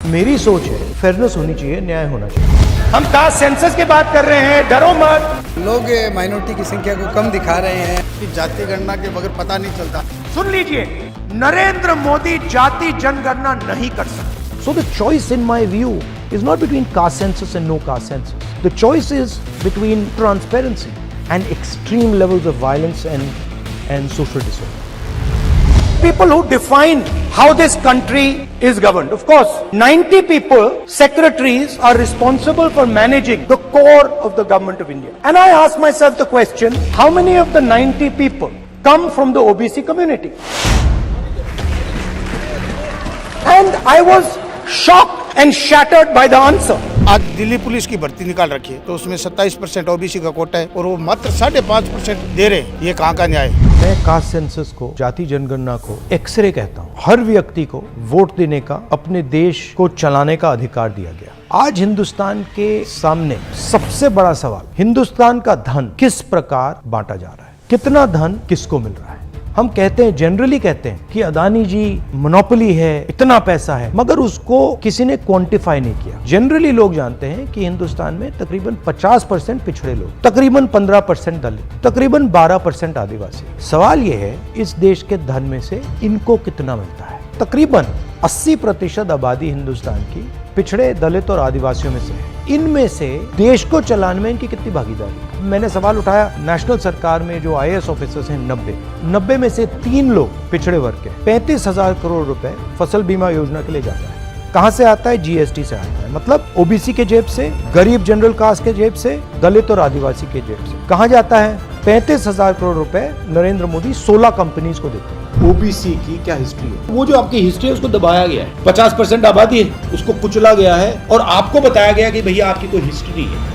मेरी सोच है फेयरनेस होनी चाहिए, न्याय होना चाहिए। हम कास्ट सेंसस की बात कर रहे हैं, डरो मत। लोग माइनॉरिटी की संख्या को कम दिखा रहे हैं कि जाति गणना के बगैर पता नहीं चलता। सुन लीजिए, नरेंद्र मोदी जाति जनगणना नहीं कर सकते। So the choice in my view is not between caste census and no caste census. The choice is between transparency and extreme levels of violence and social disorder. People who define how this country is governed. Of course, 90 people, secretaries, are responsible for managing the core of the government of India. And I ask myself the question, how many of the 90 people come from the OBC community? And I was shocked and shattered by the answer. आज Delhi police की भर्ती निकाल रखी है तो उसमें 27% OBC का कोटा है और वो मात्र 5.5% दे रहे हैं। ये कहाँ का न्याय है? मैं कास्ट सेंसस को, जाति जनगणना को एक्सरे कहता हूँ। हर व्यक्ति को वोट देने का, अपने देश को चलाने का अधिकार दिया गया। आज हिंदुस्तान के सामने सबसे बड़ा सवाल, हिंदुस्तान का धन किस प्रकार बांटा जा रहा है, कितना धन किसको मिल रहा है। हम कहते हैं, जनरली कहते हैं कि अदानी जी मोनोपोली है, इतना पैसा है, मगर उसको किसी ने क्वांटिफाई नहीं किया। जनरली लोग जानते हैं कि हिंदुस्तान में तकरीबन 50% पिछड़े लोग, तकरीबन 15% दलित, तकरीबन 12% आदिवासी। सवाल यह है, इस देश के धन में से इनको कितना मिलता है। तकरीबन 80% आबादी हिंदुस्तान की पिछड़े, दलित और आदिवासियों में से है। इनमें से देश को चलाने में इनकी कितनी भागीदारी। मैंने सवाल उठाया, नेशनल सरकार में जो IAS ऑफिसर्स हैं 90 में से 3 लोग पिछड़े वर्ग के। 35,000 करोड़ रुपए फसल बीमा योजना के लिए जाता है। कहां से आता है? GST से आता है। मतलब OBC के जेब से, गरीब जनरल कास्ट के जेब से, दलित और आदिवासी के जेब से। कहां जाता है? 35,000 करोड़ रुपए नरेंद्र मोदी 16 कंपनीज को देते हैं। ओबीसी की क्या हिस्ट्री है? वो जो आपकी हिस्ट्री है उसको दबाया गया है। 50% आबादी है, उसको कुचला गया है और आपको बताया गया कि भैया आपकी कोई हिस्ट्री नहीं है।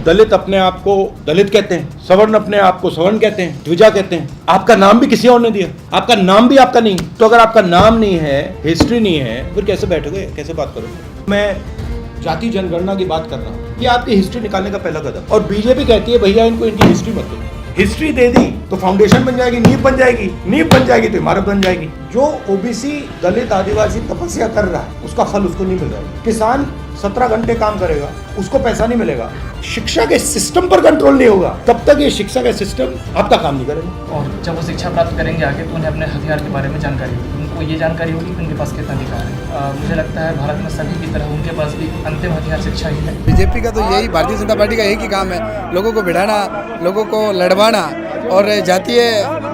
दलित अपने आप को दलित कहते हैं, सवर्ण अपने आप को सवर्ण कहते हैं, द्विजा कहते हैं। आपका नाम भी किसी और ने दिया, आपका नाम भी आपका नहीं। तो अगर आपका नाम नहीं है, हिस्ट्री नहीं है, फिर कैसे बैठोगे, कैसे बात करोगे? मैं जाति जनगणना की बात कर रहा हूँ, ये आपकी हिस्ट्री निकालने का पहला कदम। और बीजेपी कहती है भैया इनको इनकी हिस्ट्री मत दो। हिस्ट्री दे दी तो फाउंडेशन बन जाएगी, नींव बन जाएगी, नींव बन जाएगी तो इमारत बन जाएगी। जो ओबीसी, दलित, आदिवासी तपस्या कर रहा है उसका फल उसको नहीं मिल रहा है। किसान 17 घंटे काम करेगा, उसको पैसा नहीं मिलेगा। शिक्षा के सिस्टम पर कंट्रोल नहीं होगा तब तक ये शिक्षा का सिस्टम आपका काम नहीं करेगा। और जब वो शिक्षा प्राप्त करेंगे आगे तो उन्हें अपने हथियार के बारे में जानकारी होगी, उनको ये जानकारी होगी कि उनके पास कितना अधिकार है। मुझे लगता है भारत में सभी की तरह उनके पास भी अंतिम हथियार शिक्षा ही है। बीजेपी का तो यही, भारतीय जनता पार्टी का एक ही काम है, लोगों को भिड़ाना, लोगों को लड़वाना। और जातीय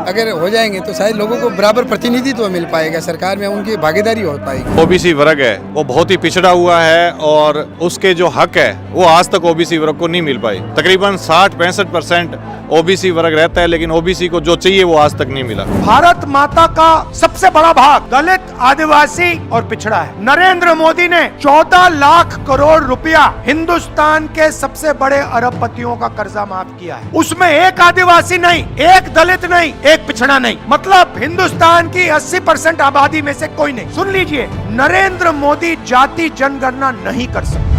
अगर हो जाएंगे तो शायद लोगों को बराबर प्रतिनिधित्व मिल पाएगा, सरकार में उनकी भागीदारी हो पाएगी। ओबीसी वर्ग है वो बहुत ही पिछड़ा हुआ है और उसके जो हक है वो आज तक ओबीसी वर्ग को नहीं मिल पाए। तकरीबन 60-65% ओबीसी वर्ग रहता है, लेकिन ओबीसी को जो चाहिए वो आज तक नहीं मिला। भारत माता का सबसे बड़ा भाग दलित, आदिवासी और पिछड़ा है। नरेंद्र मोदी ने 14 लाख करोड़ रुपया हिंदुस्तान के सबसे बड़े अरबपतियों का कर्जा माफ किया है। उसमें एक आदिवासी नहीं, एक दलित नहीं, एक पिछड़ा नहीं। मतलब हिंदुस्तान की 80% आबादी में से कोई नहीं। सुन लीजिए, नरेंद्र मोदी जाति जनगणना नहीं कर सकते।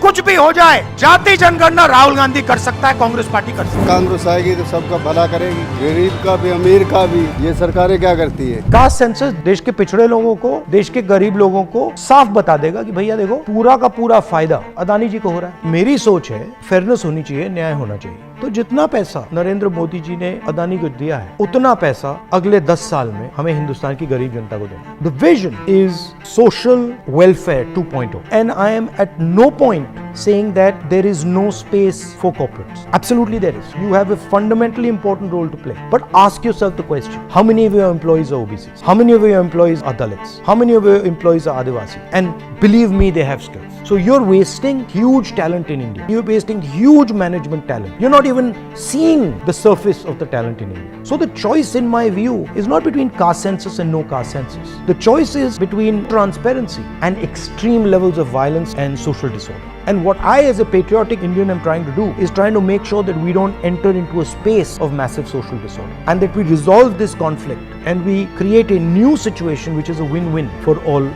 कुछ भी हो जाए, जाति जनगणना राहुल गांधी कर सकता है, कांग्रेस पार्टी कर सकती है। कांग्रेस आएगी तो सबका भला करेगी, गरीब का भी, अमीर का भी। ये सरकारें क्या करती है? कास्ट सेंसस देश के पिछड़े लोगों को, देश के गरीब लोगों को साफ बता देगा कि भैया देखो, पूरा का पूरा फायदा अदानी जी को हो रहा है। मेरी सोच है फेयरनेस होनी चाहिए, न्याय होना चाहिए। तो जितना पैसा नरेंद्र मोदी जी ने अदानी को दिया है, उतना पैसा अगले 10 साल में हमें हिंदुस्तान की गरीब जनता को देना। The vision is social welfare 2.0 and I am at no point saying that there is no space for corporates. Absolutely there is. You have a fundamentally important role to play. But ask yourself the question, how many of your employees are OBCs? How many of your employees are Dalits? How many of your employees are Adivasi? And believe me, they have skills. So you're wasting huge talent in India. You're wasting huge management talent. You're not even seeing the surface of the talent in India. So the choice in my view is not between caste census and no caste census. The choice is between transparency and extreme levels of violence and social disorder. And what I as a patriotic Indian am trying to do is trying to make sure that we don't enter into a space of massive social disorder and that we resolve this conflict and we create a new situation which is a win-win for all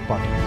parties.